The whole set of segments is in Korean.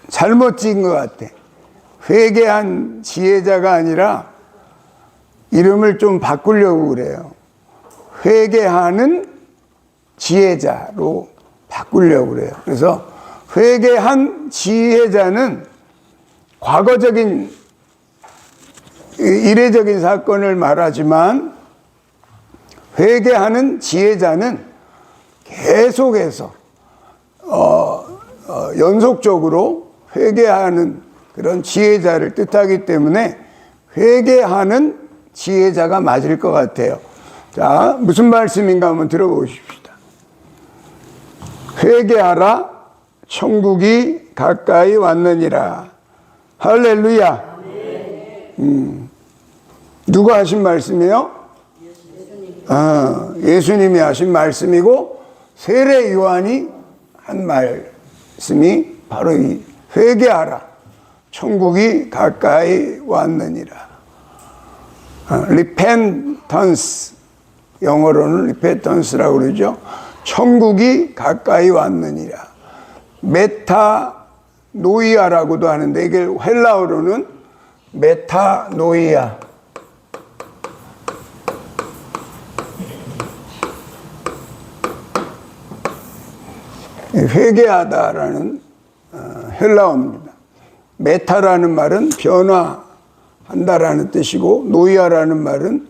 잘못 지은 것 같아. 회개한 지혜자가 아니라 이름을 좀 바꾸려고 그래요. 회개하는 지혜자로 바꾸려고 그래요. 그래서 회개한 지혜자는 과거적인 이례적인 사건을 말하지만, 회개하는 지혜자는 계속해서 연속적으로 회개하는 그런 지혜자를 뜻하기 때문에 회개하는 지혜자가 맞을 것 같아요. 자, 무슨 말씀인가 한번 들어보십시다. 회개하라, 천국이 가까이 왔느니라. 할렐루야. 누가 하신 말씀이에요? 예수님이 하신 말씀이고, 세례 요한이 한 말씀이 바로 이 회개하라, 천국이 가까이 왔느니라. repentance, 영어로는 repentance라고 그러죠. 천국이 가까이 왔느니라. 메타노이아라고도 하는데, 이게 헬라어로는 메타노이아. 회개하다라는 헬라어입니다. 메타라는 말은 변화한다라는 뜻이고, 노이아라는 말은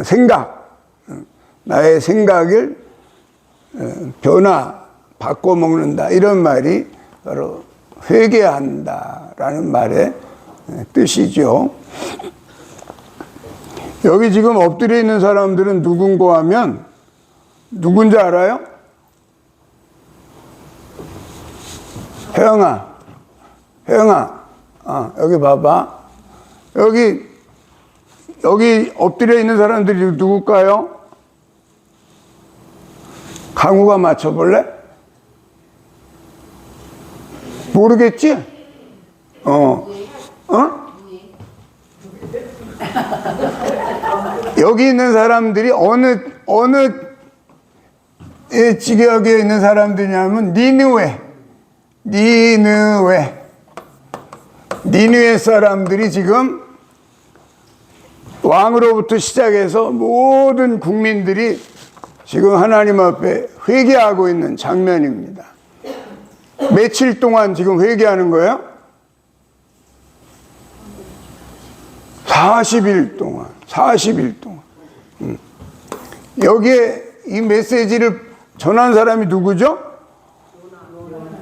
생각, 나의 생각을 바꿔먹는다, 이런 말이 바로 회개한다라는 말의 뜻이죠. 여기 지금 엎드려 있는 사람들은 누군가 하면 누군지 알아요? 혜영아, 여기 봐봐. 여기 엎드려 있는 사람들이 누굴까요? 강우가 맞춰볼래? 모르겠지? 여기 있는 사람들이 어느 지역에 있는 사람들이냐면 니느웨 사람들이 지금 왕으로부터 시작해서 모든 국민들이 지금 하나님 앞에 회개하고 있는 장면입니다. 며칠 동안 지금 회개하는 거예요? 40일 동안. 여기에 이 메시지를 전한 사람이 누구죠?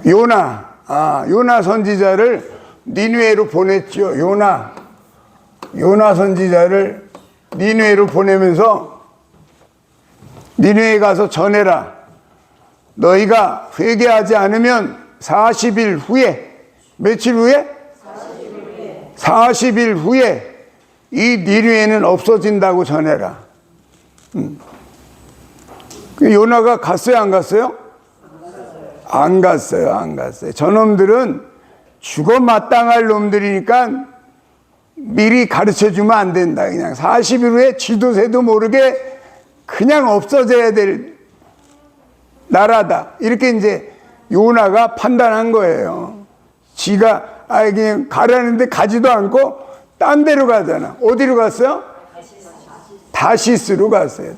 요나 선지자를 니느웨로 보냈죠. 요나 선지자를 니느웨로 보내면서, 니느웨에 가서 전해라. 너희가 회개하지 않으면 40일 후에, 며칠 후에? 40일 후에 이 니느웨는 없어진다고 전해라. 요나가 갔어요, 안 갔어요? 안 갔어요. 저놈들은 죽어 마땅할 놈들이니까 미리 가르쳐주면 안 된다. 그냥 40일 후에 쥐도 새도 모르게 그냥 없어져야 될 나라다. 이렇게 이제 요나가 판단한 거예요. 지가 그냥 가라는데 가지도 않고 딴 데로 가잖아. 어디로 갔어요? 다시스로 갔어요.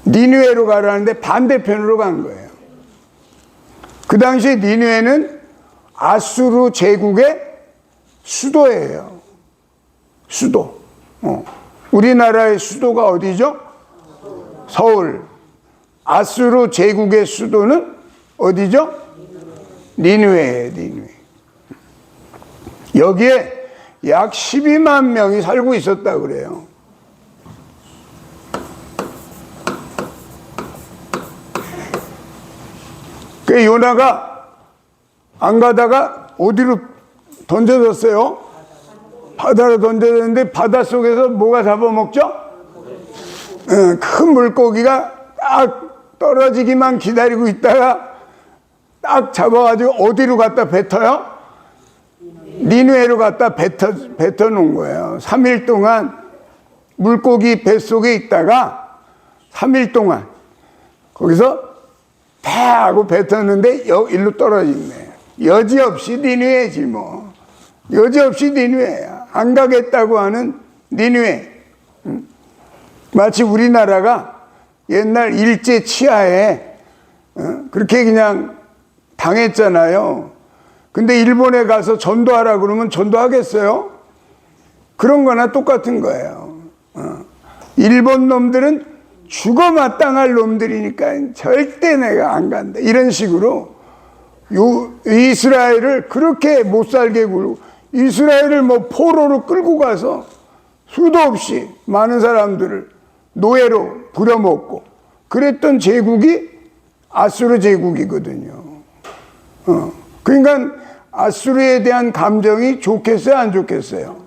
니느웨로 가라는데 반대편으로 간 거예요. 그 당시에 니느웨는 아수르 제국의 수도예요. 수도. 우리나라의 수도가 어디죠? 서울. 아수르 제국의 수도는 어디죠? 니느웨예요. 여기에 약 12만 명이 살고 있었다고 그래요. 그 요나가 안 가다가 어디로 던져졌어요? 바다로 던져졌는데 바닷속에서 뭐가 잡아먹죠? 큰 물고기가 딱 떨어지기만 기다리고 있다가 딱 잡아가지고 어디로 갖다 뱉어요? 니느웨로 갖다 뱉어 놓은 거예요. 3일 동안 물고기 뱃속에 있다가 3일 동안 거기서 배 하고 뱉었는데 일로 떨어진 거예요. 여지없이 니느웨지 뭐. 여지없이 니느웨야. 안 가겠다고 하는 니느웨. 마치 우리나라가 옛날 일제 치하에 그렇게 그냥 당했잖아요. 근데 일본에 가서 전도하라 그러면 전도하겠어요? 그런 거나 똑같은 거예요. 일본 놈들은 죽어 마땅할 놈들이니까 절대 내가 안 간다. 이런 식으로 이스라엘을 그렇게 못 살게 굴고, 이스라엘을 뭐 포로로 끌고 가서 수도 없이 많은 사람들을 노예로 부려먹고 그랬던 제국이 아수르 제국이거든요. 그러니까 아수르에 대한 감정이 좋겠어요, 안 좋겠어요?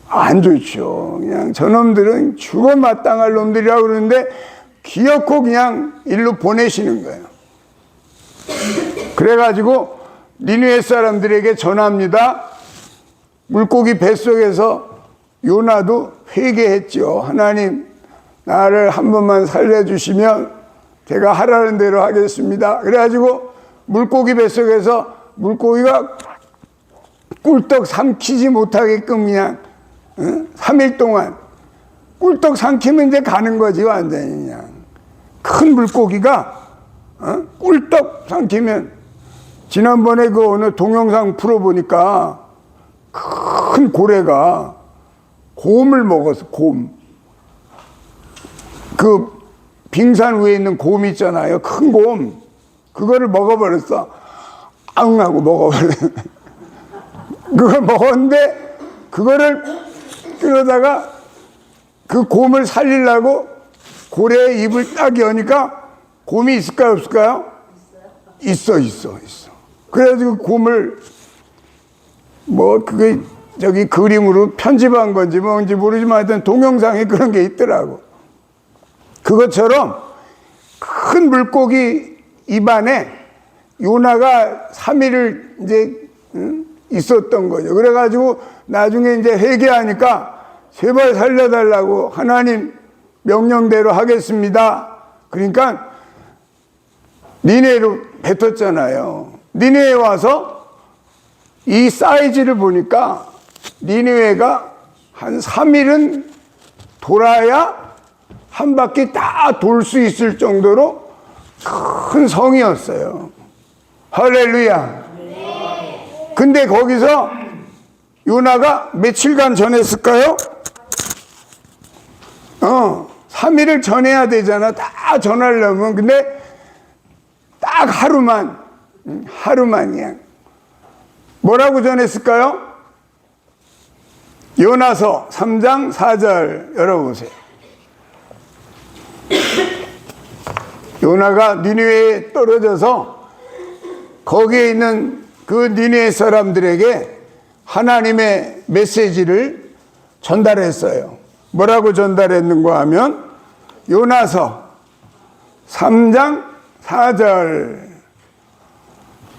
안 좋죠. 그냥 저놈들은 죽어 마땅할 놈들이라고 그러는데 기어코 그냥 일로 보내시는 거예요. 그래가지고 니느웨 사람들에게 전합니다. 물고기 뱃속에서 요나도 회개했죠. 하나님, 나를 한 번만 살려주시면 제가 하라는 대로 하겠습니다. 그래가지고 물고기 뱃속에서 물고기가 꿀떡 삼키지 못하게끔 그냥 3일 동안 꿀떡 삼키면 이제 가는 거지. 완전히 그냥 큰 물고기가 꿀떡 삼키면, 지난번에 그 어느 동영상 풀어보니까 큰 고래가 곰을 먹었어. 곰. 그 빙산 위에 있는 곰 있잖아요. 큰 곰. 그거를 먹어버렸어. 앙 하고 먹어버렸어. 그걸 먹었는데 그거를 끌어다가 그 곰을 살리려고 고래의 입을 딱 여니까 곰이 있을까요, 없을까요? 있어. 그래가지고 곰을 뭐 그게 저기 그림으로 편집한 건지 뭔지 모르지만 하여튼 동영상에 그런 게 있더라고. 그것처럼 큰 물고기 입안에 요나가 3일을 이제 있었던 거죠. 그래가지고 나중에 이제 회개하니까 제발 살려달라고, 하나님 명령대로 하겠습니다. 그러니까 니느웨로 뱉었잖아요. 니느웨에 와서 이 사이즈를 보니까 니느웨가 한 3일은 돌아야 한 바퀴 다 돌 수 있을 정도로 큰 성이었어요. 할렐루야. 근데 거기서 요나가 며칠간 전했을까요? 3일을 전해야 되잖아. 다 전하려면. 근데 딱 하루만 그냥. 뭐라고 전했을까요? 요나서 3장 4절 열어보세요. 요나가 니느웨에 떨어져서 거기에 있는 그 니느웨 사람들에게 하나님의 메시지를 전달했어요. 뭐라고 전달했는가 하면 요나서 3장 4절.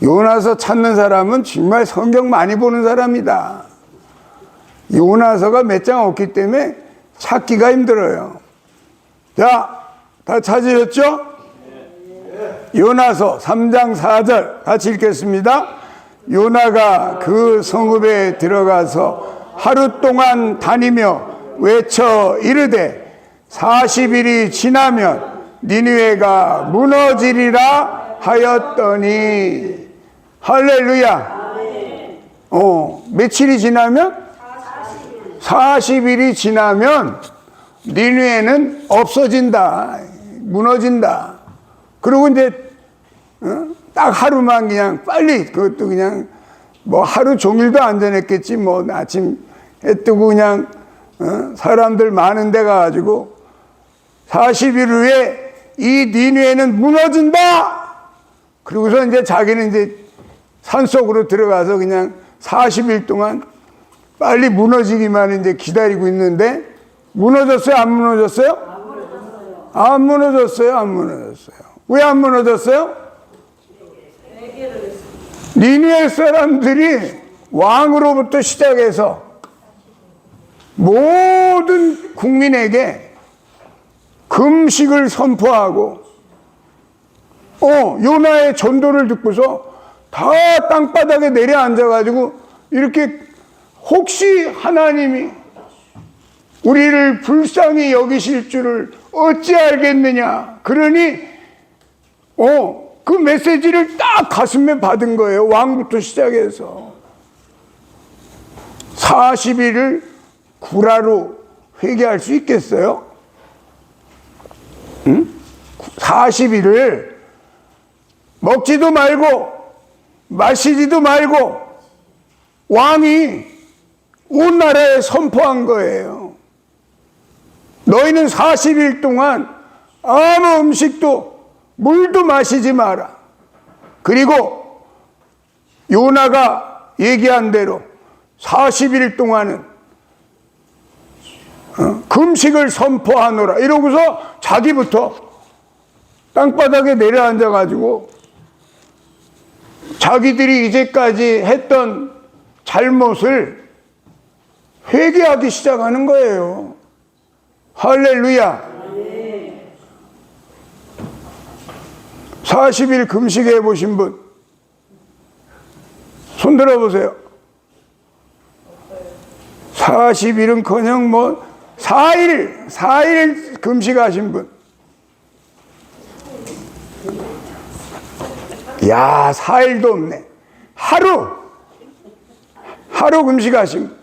요나서 찾는 사람은 정말 성경 많이 보는 사람이다. 요나서가 몇 장 없기 때문에 찾기가 힘들어요. 자, 다 찾으셨죠? 요나서 3장 4절 같이 읽겠습니다. 요나가 그 성읍에 들어가서 하루 동안 다니며 외쳐 이르되 40일이 지나면 니느웨가 무너지리라 하였더니. 할렐루야. 며칠이 지나면? 40일이 지나면 니느웨는 없어진다. 무너진다. 그리고 이제 딱 하루만 그냥 빨리, 그것도 그냥 뭐 하루 종일도 안 지냈겠지. 뭐 아침 해 뜨고 그냥 사람들 많은 데 가가지고 40일 후에 이 니느웨는 무너진다. 그리고서 이제 자기는 이제 산속으로 들어가서 그냥 40일 동안 빨리 무너지기만 이제 기다리고 있는데, 무너졌어요? 안 무너졌어요? 안 무너졌어요. 안 무너졌어요. 왜 안 무너졌어요? 니느웨 사람들이 왕으로부터 시작해서 모든 국민에게 금식을 선포하고 요나의 전도를 듣고서 다 땅바닥에 내려앉아가지고 이렇게 혹시 하나님이 우리를 불쌍히 여기실 줄을 어찌 알겠느냐. 그러니 그 메시지를 딱 가슴에 받은 거예요. 왕부터 시작해서 40일을 구라로 회개할 수 있겠어요? 응? 40일을 먹지도 말고 마시지도 말고 왕이 온 나라에 선포한 거예요. 너희는 40일 동안 아무 음식도 물도 마시지 마라. 그리고 요나가 얘기한 대로 40일 동안은 금식을 선포하노라. 이러고서 자기부터 땅바닥에 내려앉아가지고 자기들이 이제까지 했던 잘못을 회개하기 시작하는 거예요. 할렐루야. 40일 금식해 보신 분 손 들어보세요. 40일은커녕 뭐 4일 금식하신 분. 야, 4일도 없네. 하루 금식하신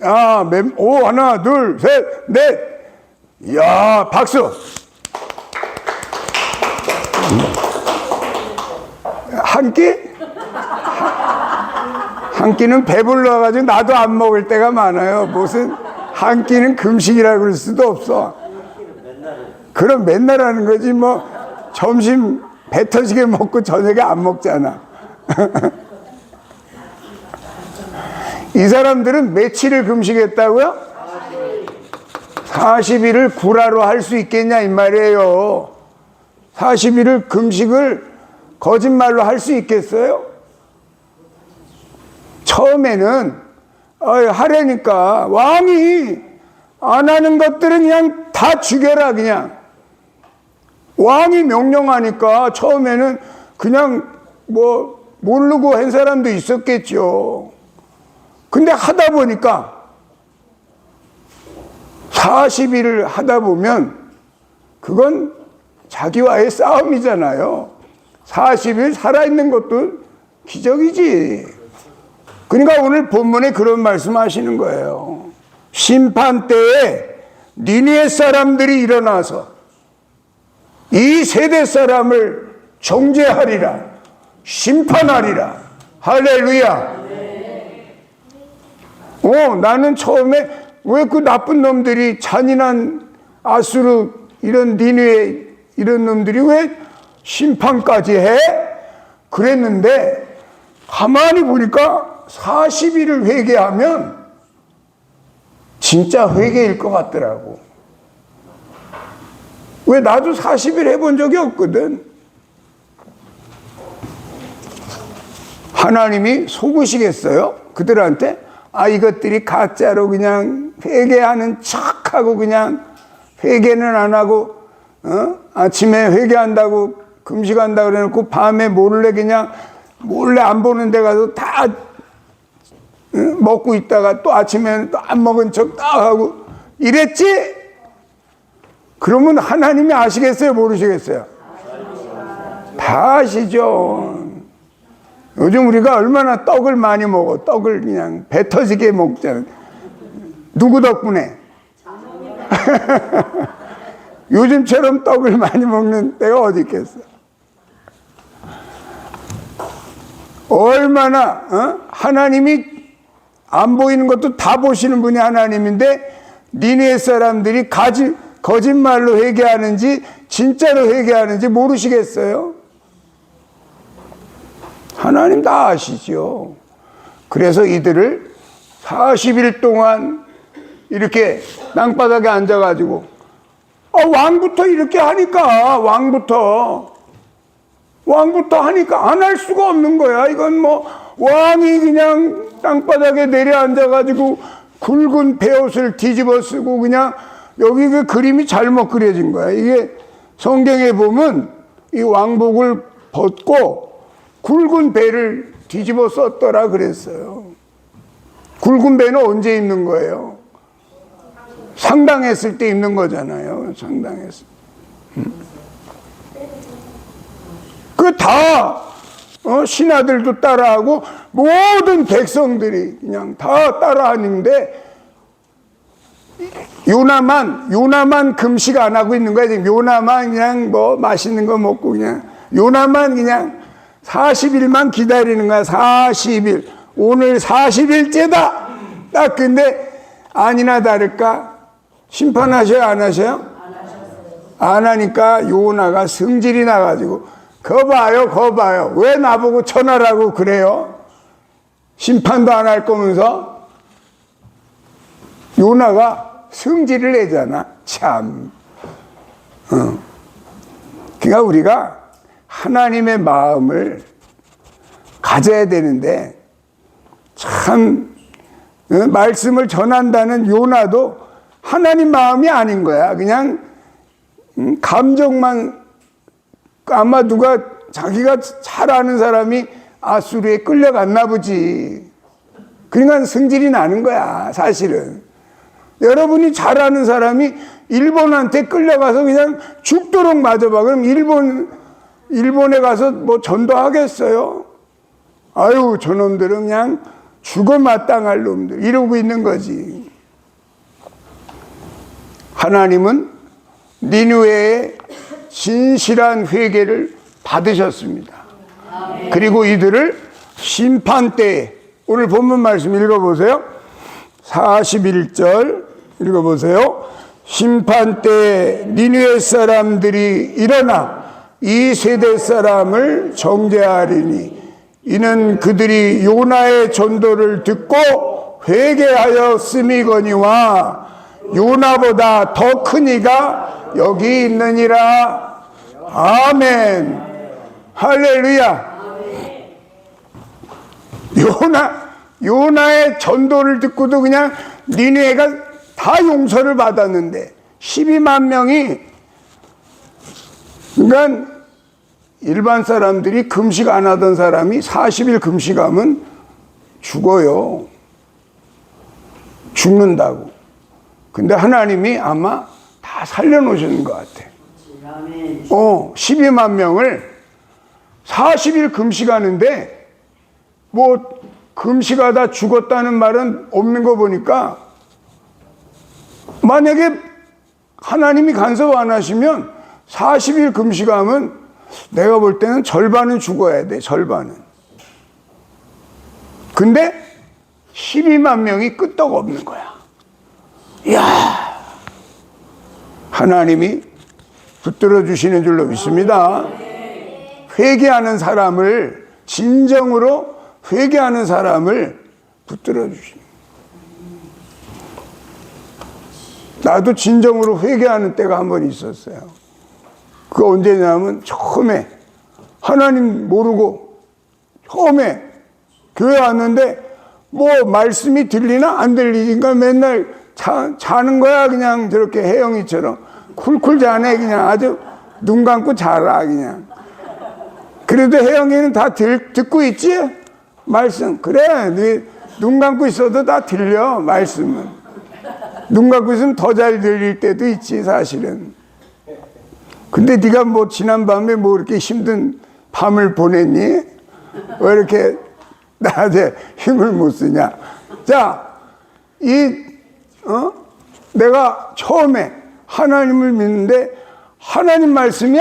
분. 오, 하나, 둘, 셋, 넷. 야, 박수. 한 끼? 한 끼는 배불러가지고 나도 안 먹을 때가 많아요. 무슨 한 끼는 금식이라고 그럴 수도 없어. 그럼 맨날 하는 거지. 뭐 점심 배 터지게 먹고 저녁에 안 먹잖아. 이 사람들은 며칠을 금식했다고요? 40일을 구라로 할 수 있겠냐 이 말이에요. 40일을 금식을 거짓말로 할 수 있겠어요? 처음에는 하려니까 왕이 안 하는 것들은 그냥 다 죽여라. 그냥 왕이 명령하니까 처음에는 그냥 뭐 모르고 한 사람도 있었겠죠. 근데 하다 보니까 40일을 하다 보면 그건 자기와의 싸움이잖아요. 40일 살아있는 것도 기적이지. 그러니까 오늘 본문에 그런 말씀 하시는 거예요. 심판 때에 니느웨 사람들이 일어나서 이 세대 사람을 정죄하리라. 심판하리라. 할렐루야. 나는 처음에 왜 그 나쁜 놈들이 잔인한 아수르 이런 니느웨 이런 놈들이 왜 심판까지 해? 그랬는데 가만히 보니까 40일을 회개하면 진짜 회개일 것 같더라고. 왜 나도 40일 해본 적이 없거든. 하나님이 속으시겠어요? 그들한테? 이것들이 가짜로 그냥 회개하는 척하고 그냥 회개는 안 하고 아침에 회개한다고 금식한다고 그래놓고 밤에 몰래 그냥 몰래 안 보는 데 가서 다 먹고 있다가 또 아침에는 또 안 먹은 척 딱 하고 이랬지? 그러면 하나님이 아시겠어요? 모르시겠어요? 다 아시죠. 요즘 우리가 얼마나 떡을 많이 먹어. 떡을 그냥 배 터지게 먹잖아요. 누구 덕분에? 요즘처럼 떡을 많이 먹는 때가 어디 있겠어. 얼마나 하나님이 안 보이는 것도 다 보시는 분이 하나님인데 니느웨 사람들이 거짓말로 회개하는지 진짜로 회개하는지 모르시겠어요? 하나님 다 아시죠. 그래서 이들을 40일 동안 이렇게 땅바닥에 앉아가지고 왕부터 이렇게 하니까 왕부터 하니까 안 할 수가 없는 거야. 이건 뭐 왕이 그냥 땅바닥에 내려앉아가지고 굵은 베옷을 뒤집어 쓰고 그냥 여기 그 그림이 잘못 그려진 거야. 이게 성경에 보면 이 왕복을 벗고 굵은 배를 뒤집어 썼더라 그랬어요. 굵은 배는 언제 입는 거예요? 상당했을 때 입는 거잖아요. 상당했을 때. 그 다 신하들도 따라하고 모든 백성들이 그냥 다 따라하는데 요나만 금식 안 하고 있는 거야. 지금 요나만 그냥 뭐 맛있는 거 먹고 그냥 요나만 그냥 40일만 기다리는 거야. 40일. 오늘 40일째다. 딱 근데 아니나 다를까 심판하셔요? 안 하셔요? 안 하니까 요나가 성질이 나가지고 거 봐요. 왜 나보고 천하라고 그래요? 심판도 안 할 거면서 요나가 성질을 내잖아. 참. 그러니까 우리가 하나님의 마음을 가져야 되는데 참 말씀을 전한다는 요나도 하나님 마음이 아닌 거야. 그냥 감정만 아마 누가 자기가 잘 아는 사람이 아수르에 끌려갔나 보지. 그러니까 성질이 나는 거야 사실은. 여러분이 잘 아는 사람이 일본한테 끌려가서 그냥 죽도록 맞아봐. 그럼 일본에 가서 뭐 전도하겠어요? 아유 저놈들은 그냥 죽어 마땅할 놈들 이러고 있는 거지. 하나님은 니느웨의 진실한 회개를 받으셨습니다. 그리고 이들을 심판 때에 오늘 본문 말씀 읽어보세요. 41절 읽어보세요. 심판 때에 니느웨 사람들이 일어나 이 세대 사람을 정죄하리니 이는 그들이 요나의 전도를 듣고 회개하였음이거니와 요나보다 더 큰 이가 여기 있느니라. 아멘. 할렐루야. 요나의 전도를 듣고도 그냥 니느웨가 다 용서를 받았는데 12만 명이 그러니까 일반 사람들이 금식 안 하던 사람이 40일 금식하면 죽어요. 죽는다고. 근데 하나님이 아마 다 살려놓으시는 것 같아. 12만 명을 40일 금식하는데 뭐 금식하다 죽었다는 말은 없는 거 보니까 만약에 하나님이 간섭 안 하시면 40일 금식하면 내가 볼 때는 절반은 죽어야 돼. 절반은. 근데 12만 명이 끄떡없는 거야. 이야, 하나님이 붙들어 주시는 줄로 믿습니다. 회개하는 사람을 진정으로 회개하는 사람을 붙들어 주시는. 나도 진정으로 회개하는 때가 한 번 있었어요. 그 언제냐면 처음에 하나님 모르고 처음에 교회 왔는데 뭐 말씀이 들리나 안 들리니까 맨날 자는 거야. 그냥 저렇게 혜영이처럼 쿨쿨 자네. 그냥 아주 눈 감고 자라 그냥. 그래도 혜영이는 다 듣고 있지? 말씀. 그래 눈 감고 있어도 다 들려 말씀은. 눈 감고 있으면 더 잘 들릴 때도 있지 사실은. 근데 네가 뭐 지난밤에 뭐 이렇게 힘든 밤을 보냈니? 왜 이렇게 나한테 힘을 못 쓰냐? 자, 내가 처음에 하나님을 믿는데 하나님 말씀이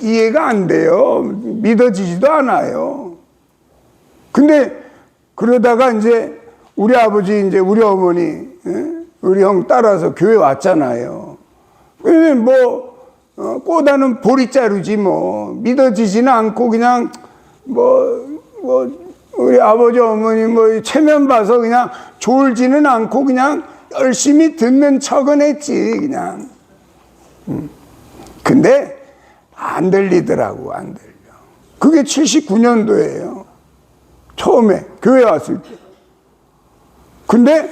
이해가 안 돼요. 믿어지지도 않아요. 근데 그러다가 이제 우리 아버지, 이제 우리 어머니, 우리 형 따라서 교회 왔잖아요. 뭐 꼬다는 보리자루지 뭐. 믿어지지는 않고 그냥 우리 아버지 어머니 뭐 체면 봐서 그냥 졸지는 않고 그냥 열심히 듣는 척은 했지 그냥. 근데 안 들리더라고. 안 들려. 그게 79년도예요 처음에 교회 왔을 때. 근데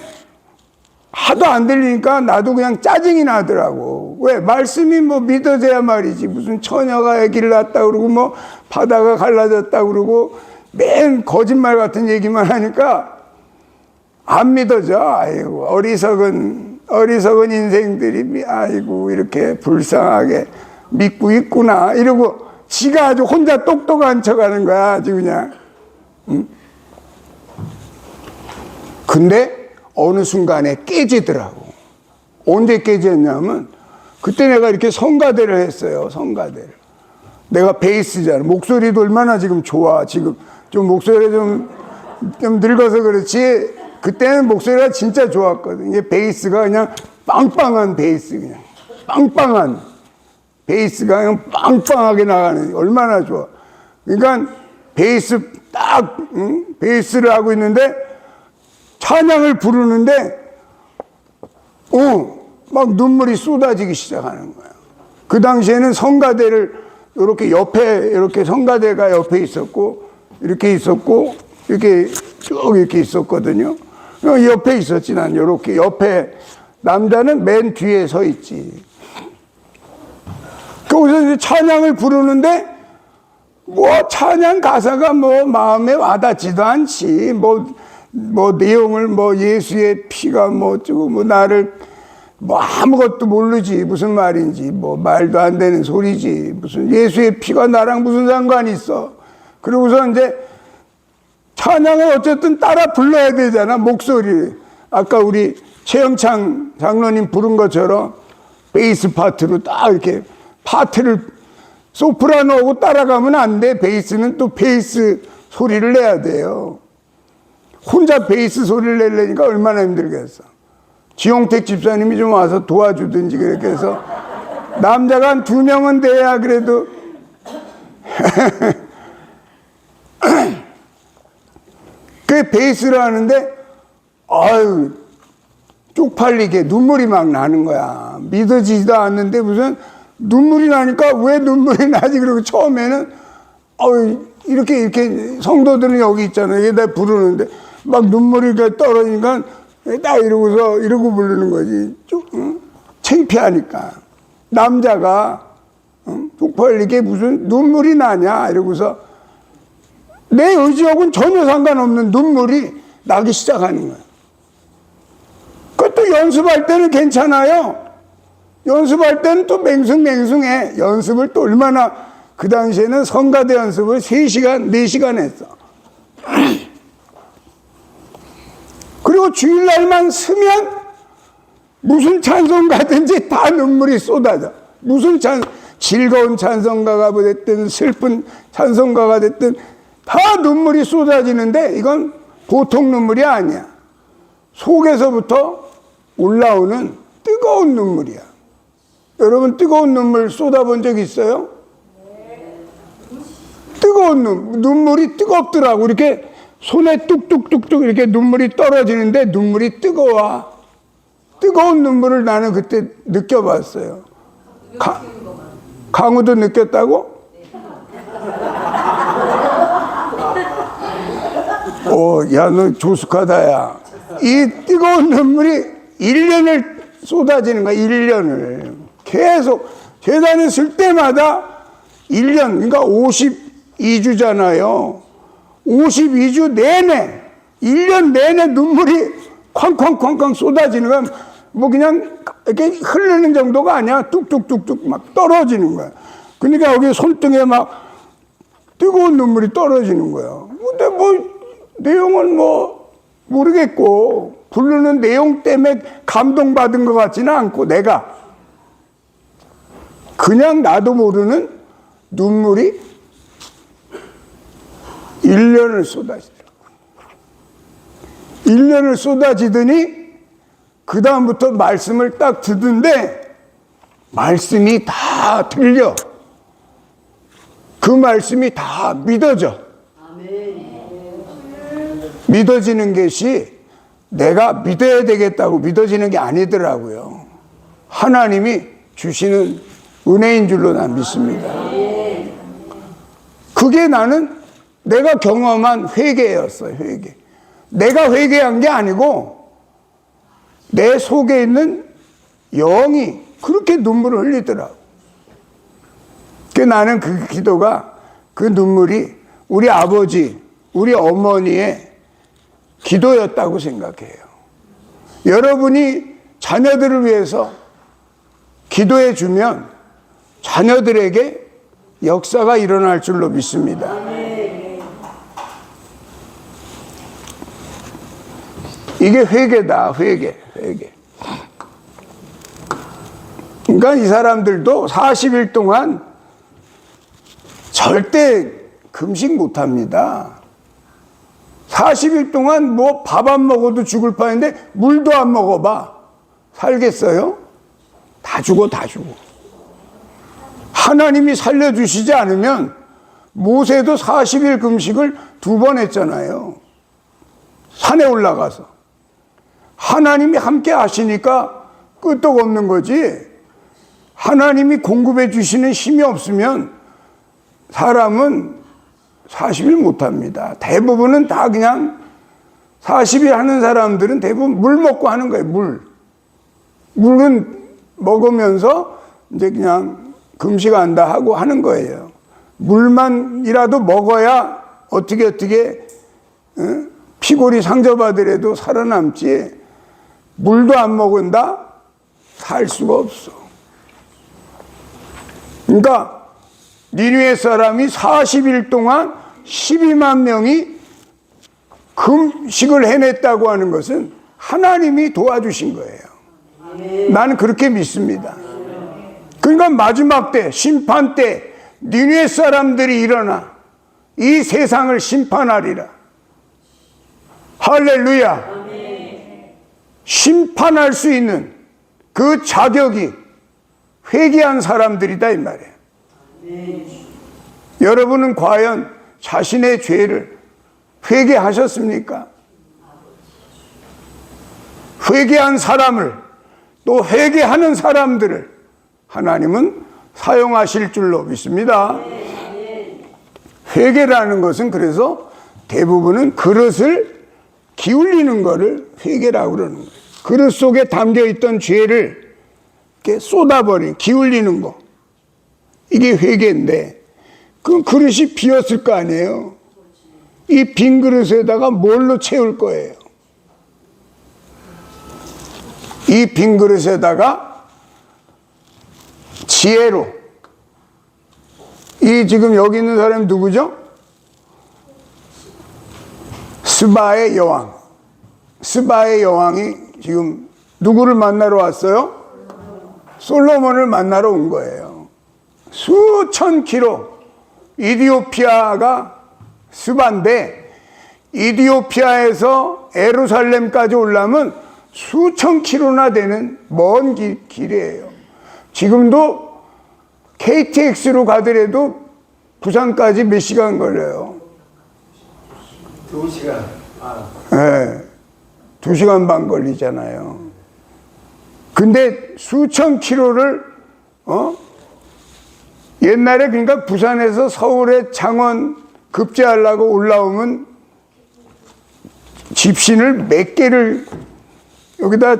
하도 안 들리니까 나도 그냥 짜증이 나더라고. 왜? 말씀이 뭐 믿어져야 말이지. 무슨 처녀가 아기를 낳았다 그러고 뭐 바다가 갈라졌다 그러고 맨 거짓말 같은 얘기만 하니까 안 믿어져. 아이고, 어리석은 인생들이, 아이고, 이렇게 불쌍하게 믿고 있구나. 이러고, 지가 아주 혼자 똑똑한 척 하는 거야, 아주 그냥. 응? 근데, 어느 순간에 깨지더라고. 언제 깨졌냐면, 그때 내가 이렇게 성가대를 했어요, 성가대를. 내가 베이스잖아. 목소리도 얼마나 지금 좋아. 지금 좀 목소리가 좀 늙어서 그렇지. 그때는 목소리가 진짜 좋았거든. 이게 베이스가 그냥 빵빵한 베이스, 그냥. 빵빵한 베이스가 그냥 빵빵하게 나가는, 얼마나 좋아. 그러니까 베이스 딱, 응? 베이스를 하고 있는데 찬양을 부르는데, 막 눈물이 쏟아지기 시작하는 거야. 그 당시에는 성가대를 이렇게 옆에, 이렇게 성가대가 옆에 있었고, 이렇게 있었고, 이렇게 쭉 이렇게 있었거든요. 옆에 있었지, 난 이렇게. 옆에, 남자는 맨 뒤에 서 있지. 거기서 이제 찬양을 부르는데, 뭐 찬양 가사가 뭐 마음에 와닿지도 않지. 뭐 내용을 뭐 예수의 피가 뭐 어쩌고 뭐 나를 뭐 아무것도 모르지. 무슨 말인지. 뭐 말도 안 되는 소리지. 무슨 예수의 피가 나랑 무슨 상관이 있어. 그러고서 이제 찬양을 어쨌든 따라 불러야 되잖아, 목소리. 아까 우리 최영창 장로님 부른 것처럼 베이스 파트로 딱 이렇게 파트를 소프라노하고 따라가면 안 돼. 베이스는 또 베이스 소리를 내야 돼요. 혼자 베이스 소리를 내려니까 얼마나 힘들겠어. 지용택 집사님이 좀 와서 도와주든지 그렇게 해서 남자가 한 2명은 돼야 그래도 그 베이스를 하는데 아유 쪽팔리게 눈물이 막 나는 거야. 믿어지지도 않는데 무슨 눈물이 나니까 왜 눈물이 나지? 그리고 처음에는 이렇게 성도들은 여기 있잖아요. 여기다 부르는데 막 눈물이 떨어지니까 딱 이러고 부르는 거지. 창피하니까. 남자가 쪽팔리게 무슨 눈물이 나냐 이러고서 내 의지하고는 전혀 상관없는 눈물이 나기 시작하는 거야. 그것도 연습할 때는 괜찮아요. 연습할 때는 또 맹숭맹숭해. 연습을 또 얼마나, 그 당시에는 성가대 연습을 3시간, 4시간 했어. 그리고 주일날만 쓰면 무슨 찬송가든지 다 눈물이 쏟아져. 무슨 즐거운 찬송가가 됐든 슬픈 찬송가가 됐든 다 눈물이 쏟아지는데 이건 보통 눈물이 아니야. 속에서부터 올라오는 뜨거운 눈물이야. 여러분 뜨거운 눈물 쏟아본 적 있어요? 뜨거운 눈물이 뜨겁더라고. 이렇게 손에 뚝뚝뚝뚝 이렇게 눈물이 떨어지는데 눈물이 뜨거워. 뜨거운 눈물을 나는 그때 느껴봤어요. 강우도 느꼈다고? 야, 너 조숙하다, 야. 이 뜨거운 눈물이 1년을 쏟아지는 거야, 1년을. 계속, 재단에 쓸 때마다 1년, 그러니까 52주잖아요. 52주 내내, 1년 내내 눈물이 쾅쾅쾅쾅 쏟아지는 거야. 뭐 그냥 이렇게 흐르는 정도가 아니야. 뚝뚝뚝뚝 막 떨어지는 거야. 그러니까 여기 손등에 막 뜨거운 눈물이 떨어지는 거야. 근데 뭐, 내용은 뭐, 모르겠고, 부르는 내용 때문에 감동받은 것 같지는 않고, 내가. 그냥 나도 모르는 눈물이 1년을 쏟아지더라고. 1년을 쏟아지더니, 그다음부터 말씀을 딱 듣는데, 말씀이 다 들려. 그 말씀이 다 믿어져. 믿어지는 것이 내가 믿어야 되겠다고 믿어지는 게 아니더라고요. 하나님이 주시는 은혜인 줄로 난 믿습니다. 그게 나는 내가 경험한 회개였어요. 회개. 내가 회개한 게 아니고 내 속에 있는 영이 그렇게 눈물을 흘리더라고. 나는 그 기도가, 그 눈물이 우리 아버지 우리 어머니의 기도였다고 생각해요. 여러분이 자녀들을 위해서 기도해 주면 자녀들에게 역사가 일어날 줄로 믿습니다. 이게 회개다, 회개. 그러니까 이 사람들도 40일 동안 절대 금식 못 합니다. 40일 동안 뭐 밥 안 먹어도 죽을 판인데 물도 안 먹어봐. 살겠어요? 다 죽어. 하나님이 살려주시지 않으면 모세도 40일 금식을 2번 했잖아요. 산에 올라가서. 하나님이 함께 하시니까 끄떡 없는 거지. 하나님이 공급해 주시는 힘이 없으면 사람은 40일 못 합니다. 대부분은 다 그냥 40일 하는 사람들은 대부분 물 먹고 하는 거예요. 물은 먹으면서 이제 그냥 금식한다 하고 하는 거예요. 물만이라도 먹어야 어떻게 피골이 상처받으래도 살아남지. 물도 안 먹은다? 살 수가 없어. 그러니까 니느웨 사람이 40일 동안 12만 명이 금식을 해냈다고 하는 것은 하나님이 도와주신 거예요. 나는 그렇게 믿습니다. 그러니까 마지막 때, 심판 때 니느웨 사람들이 일어나 이 세상을 심판하리라. 할렐루야. 심판할 수 있는 그 자격이 회개한 사람들이다 이 말이에요. 여러분은 과연 자신의 죄를 회개하셨습니까? 회개한 사람을, 또 회개하는 사람들을 하나님은 사용하실 줄로 믿습니다. 회개라는 것은 그래서 대부분은 그릇을 기울이는 것을 회개라고 그러는 거예요. 그릇 속에 담겨있던 죄를 이렇게 쏟아버리는, 기울이는 거. 이게 회개인데 그 그릇이 비었을 거 아니에요. 이 빈 그릇에다가 뭘로 채울 거예요? 이 빈 그릇에다가 지혜로. 이 지금 여기 있는 사람이 누구죠? 스바의 여왕. 스바의 여왕이 지금 누구를 만나러 왔어요? 솔로몬을 만나러 온 거예요. 수천 킬로. 이디오피아가 스바인데 이디오피아에서 예루살렘까지 오려면 수천 킬로나 되는 먼 길이에요. 지금도 KTX로 가더라도 부산까지 몇 시간 걸려요? 2시간 네, 2시간 반 걸리잖아요. 근데 수천 킬로를 옛날에 그러니까 부산에서 서울에 장원 급제하려고 올라오면 집신을 몇 개를 여기다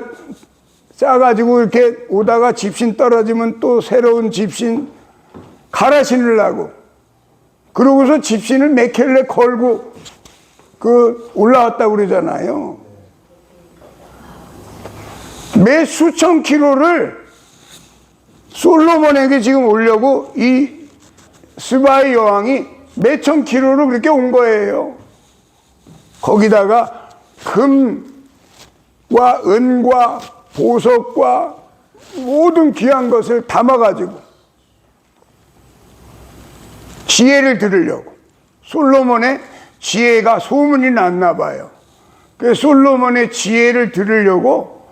싸가지고 이렇게 오다가 집신 떨어지면 또 새로운 집신 갈아 신으려고. 그러고서 집신을 몇 켤레 걸고 올라왔다고 그러잖아요. 매 수천 킬로를 솔로몬에게 지금 오려고 이 스바의 여왕이 몇천 킬로를 그렇게 온 거예요. 거기다가 금과 은과 보석과 모든 귀한 것을 담아가지고 지혜를 들으려고. 솔로몬의 지혜가 소문이 났나 봐요. 그래서 솔로몬의 지혜를 들으려고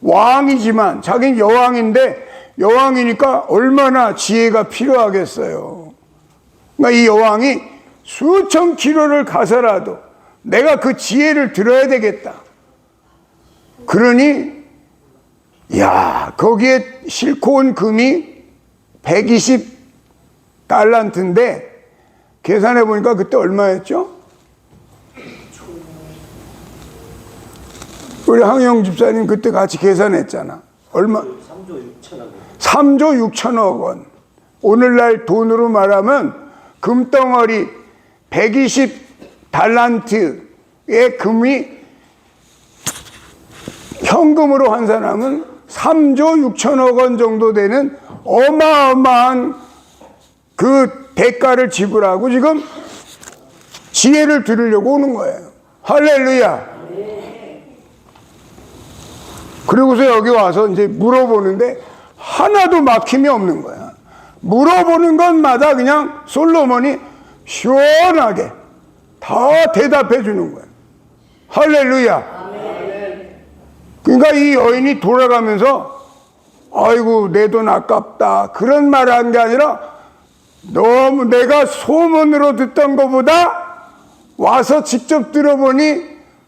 왕이지만 자기는 여왕인데 여왕이니까 얼마나 지혜가 필요하겠어요. 그러니까 이 여왕이 수천 킬로를 가서라도 내가 그 지혜를 들어야 되겠다. 그러니 거기에 싣고 온 금이 120달란트인데 계산해 보니까 그때 얼마였죠? 우리 항영 집사님 그때 같이 계산했잖아. 얼마? 3조 6천억 원. 오늘날 돈으로 말하면 금덩어리 120 달란트의 금이 현금으로 환산하면 3조 6천억 원 정도 되는 어마어마한 그 대가를 지불하고 지금 지혜를 들으려고 오는 거예요. 할렐루야. 그리고서 여기 와서 이제 물어보는데 하나도 막힘이 없는 거야. 물어보는 것마다 그냥 솔로몬이 시원하게 다 대답해 주는 거야. 할렐루야. 그러니까 이 여인이 돌아가면서 아이고 내 돈 아깝다 그런 말을 한 게 아니라 너무 내가 소문으로 듣던 것보다 와서 직접 들어보니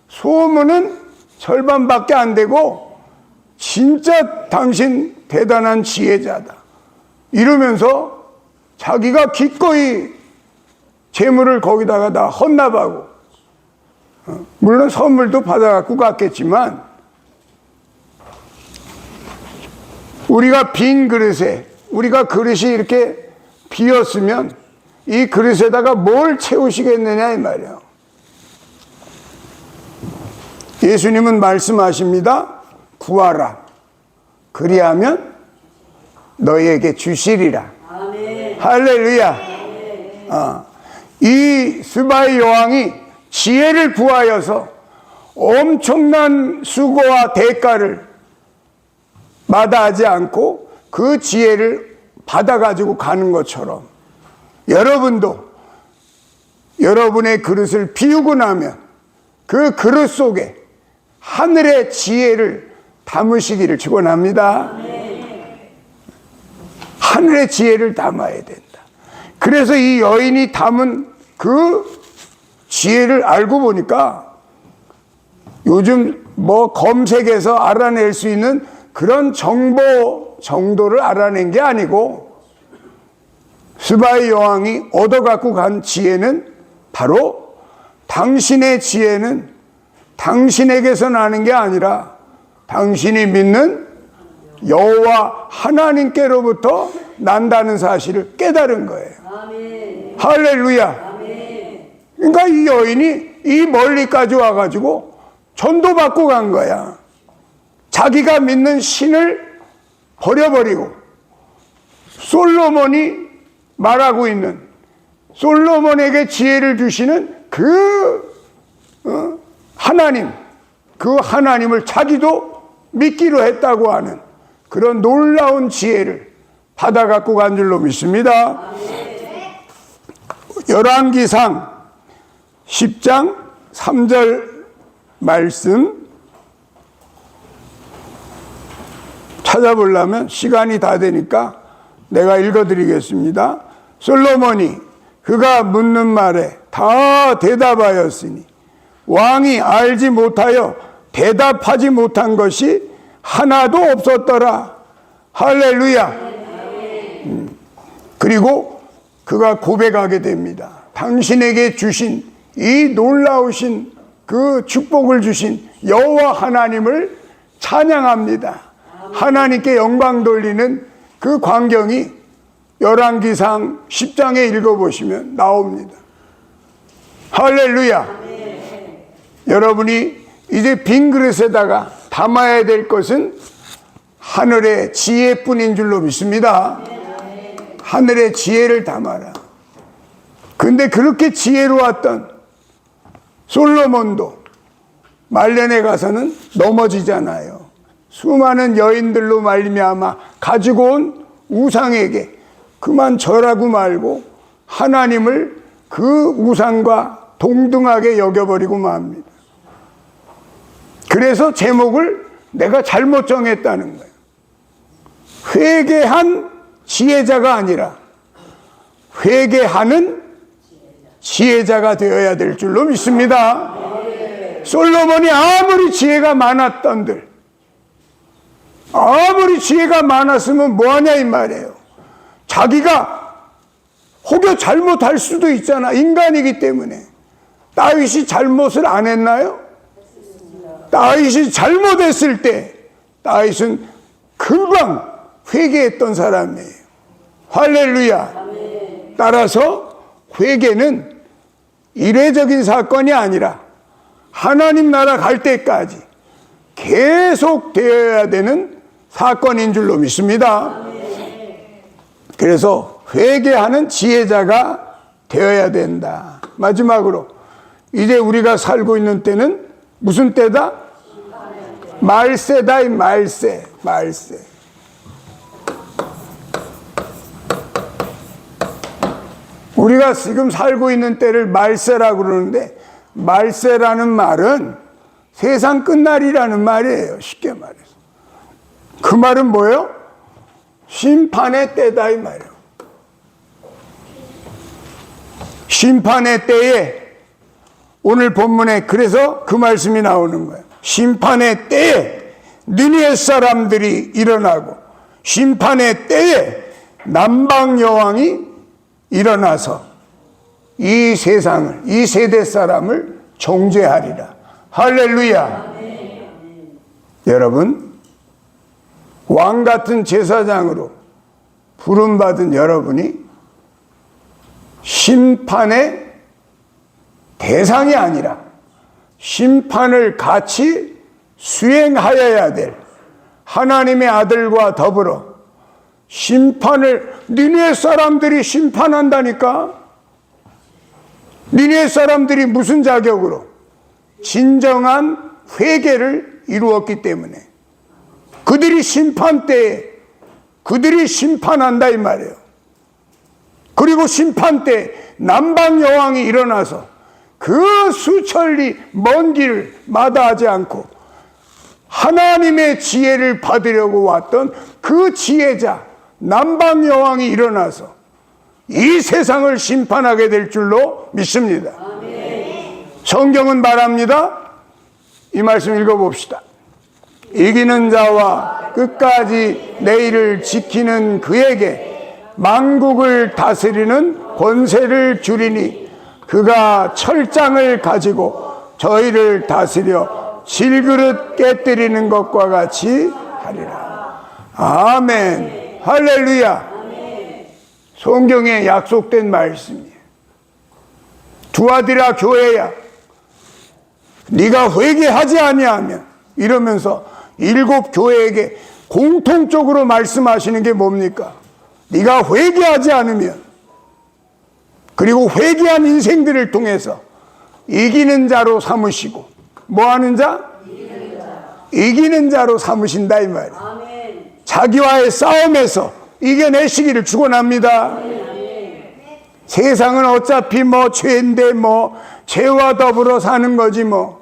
소문은 절반밖에 안 되고 진짜 당신 대단한 지혜자다 이러면서 자기가 기꺼이 재물을 거기다가 다 헌납하고 물론 선물도 받아갖고 갔겠지만 우리가 빈 그릇에 우리가 그릇이 이렇게 비었으면 이 그릇에다가 뭘 채우시겠느냐 이 말이에요. 예수님은 말씀하십니다. 구하라. 그리하면 너희에게 주시리라. 아멘. 할렐루야. 아멘. 이 스바이 여왕이 지혜를 구하여서 엄청난 수고와 대가를 마다하지 않고 그 지혜를 받아가지고 가는 것처럼 여러분도 여러분의 그릇을 비우고 나면 그 그릇 속에 하늘의 지혜를 담으시기를 축원합니다. 하늘의 지혜를 담아야 된다. 그래서 이 여인이 담은 그 지혜를 알고 보니까 요즘 뭐 검색해서 알아낼 수 있는 그런 정보 정도를 알아낸 게 아니고 스바이 여왕이 얻어갖고 간 지혜는 바로 당신의 지혜는 당신에게서 나는 게 아니라 당신이 믿는 여호와 하나님께로부터 난다는 사실을 깨달은 거예요. 아멘. 할렐루야. 아멘. 그러니까 이 여인이 이 멀리까지 와가지고 전도받고 간 거야. 자기가 믿는 신을 버려버리고 솔로몬이 말하고 있는 솔로몬에게 지혜를 주시는 그 하나님, 그 하나님을 자기도 믿기로 했다고 하는 그런 놀라운 지혜를 받아갖고 간 줄로 믿습니다. 열왕기상 10장 3절 말씀 찾아보려면 시간이 다 되니까 내가 읽어드리겠습니다. 솔로몬이 그가 묻는 말에 다 대답하였으니 왕이 알지 못하여 대답하지 못한 것이 하나도 없었더라. 할렐루야. 그리고 그가 고백하게 됩니다. 당신에게 주신 이 놀라우신 그 축복을 주신 여호와 하나님을 찬양합니다. 하나님께 영광 돌리는 그 광경이 열왕기상 10장에 읽어보시면 나옵니다. 할렐루야. 여러분이 이제 빈 그릇에다가 담아야 될 것은 하늘의 지혜뿐인 줄로 믿습니다. 하늘의 지혜를 담아라. 근데 그렇게 지혜로웠던 솔로몬도 말년에 가서는 넘어지잖아요. 수많은 여인들로 말미암아 가지고 온 우상에게 그만 절하고 말고 하나님을 그 우상과 동등하게 여겨버리고 맙니다. 그래서 제목을 내가 잘못 정했다는 거예요. 회개한 지혜자가 아니라 회개하는 지혜자가 되어야 될 줄로 믿습니다. 솔로몬이 아무리 지혜가 많았던들 아무리 지혜가 많았으면 뭐하냐 이 말이에요. 자기가 혹여 잘못할 수도 있잖아. 인간이기 때문에. 다윗이 잘못을 안 했나요? 다윗이 잘못했을 때 다윗은 금방 회개했던 사람이에요. 할렐루야. 따라서 회개는 이례적인 사건이 아니라 하나님 나라 갈 때까지 계속 되어야 되는 사건인 줄로 믿습니다. 그래서 회개하는 지혜자가 되어야 된다. 마지막으로 이제 우리가 살고 있는 때는 무슨 때다? 말세다. 이 말세. 우리가 지금 살고 있는 때를 말세라고 그러는데, 말세라는 말은 세상 끝날이라는 말이에요. 쉽게 말해서. 그 말은 뭐예요? 심판의 때다 이 말이에요. 심판의 때에, 오늘 본문에 그래서 그 말씀이 나오는 거예요. 심판의 때에 느니에 사람들이 일어나고 심판의 때에 남방 여왕이 일어나서 이 세상을, 이 세대 사람을 정죄하리라. 할렐루야. 여러분, 왕 같은 제사장으로 부름받은 여러분이 심판의 대상이 아니라 심판을 같이 수행하여야 될 하나님의 아들과 더불어 심판을, 니네 사람들이 심판한다니까. 니네 사람들이 무슨 자격으로? 진정한 회개를 이루었기 때문에 그들이 심판 때에 그들이 심판한다 이 말이에요. 그리고 심판 때 남방 여왕이 일어나서 그 수천리 먼 길을 마다하지 않고 하나님의 지혜를 받으려고 왔던 그 지혜자 남방 여왕이 일어나서 이 세상을 심판하게 될 줄로 믿습니다. 성경은 말합니다. 이 말씀 읽어봅시다. 이기는 자와 끝까지 내일을 지키는 그에게 만국을 다스리는 권세를 주리니 그가 철장을 가지고 저희를 다스려 질그릇 깨뜨리는 것과 같이 하리라. 아멘. 할렐루야. 성경에 약속된 말씀이에요. 두아디라 교회야, 네가 회개하지 아니하면, 이러면서 7 교회에게 공통적으로 말씀하시는 게 뭡니까? 네가 회개하지 않으면, 그리고 회개한 인생들을 통해서 이기는 자로 삼으시고, 뭐하는 자? 이기는 자로 삼으신다 이 말이에요. 자기와의 싸움에서 이겨내시기를 축원합니다. 세상은 어차피 뭐 죄인데 뭐 죄와 더불어 사는 거지 뭐.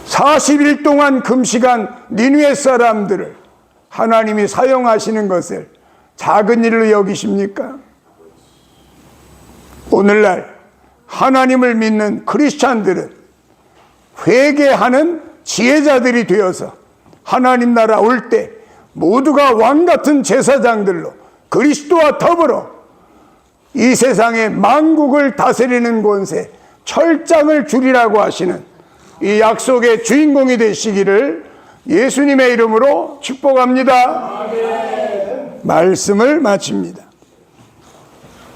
40일 동안 금식한 니느웨 사람들을 하나님이 사용하시는 것을 작은 일로 여기십니까? 오늘날 하나님을 믿는 크리스찬들은 회개하는 지혜자들이 되어서 하나님 나라 올 때 모두가 왕같은 제사장들로 그리스도와 더불어 이 세상의 만국을 다스리는 권세, 철장을 주리라고 하시는 이 약속의 주인공이 되시기를 예수님의 이름으로 축복합니다. 말씀을 마칩니다.